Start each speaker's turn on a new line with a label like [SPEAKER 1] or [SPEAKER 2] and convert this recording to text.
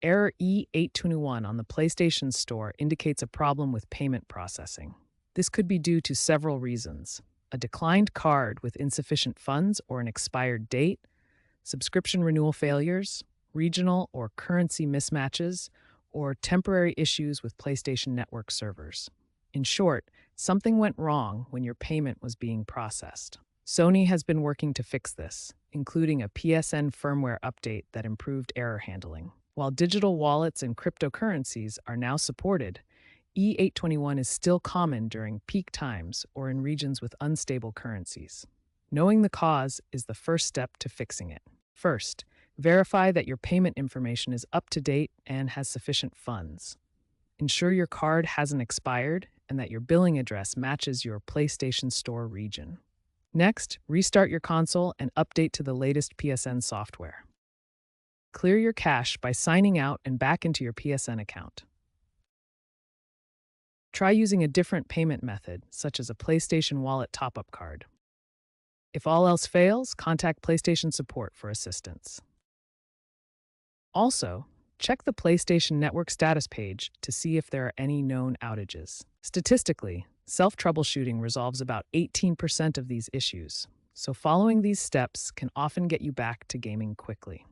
[SPEAKER 1] Error E821 on the PlayStation Store indicates a problem with payment processing. This could be due to several reasons: a declined card with insufficient funds or an expired date, subscription renewal failures, regional or currency mismatches, or temporary issues with PlayStation Network servers. In short, something went wrong when your payment was being processed. Sony has been working to fix this, including a PSN firmware update that improved error handling. While digital wallets and cryptocurrencies are now supported, E821 is still common during peak times or in regions with unstable currencies. Knowing the cause is the first step to fixing it. First, verify that your payment information is up to date and has sufficient funds. Ensure your card hasn't expired and that your billing address matches your PlayStation Store region. Next, restart your console and update to the latest PSN software. Clear your cache by signing out and back into your PSN account. Try using a different payment method, such as a PlayStation Wallet top-up card. If all else fails, contact PlayStation support for assistance. Also, check the PlayStation Network status page to see if there are any known outages. Statistically, self-troubleshooting resolves about 18% of these issues, so following these steps can often get you back to gaming quickly.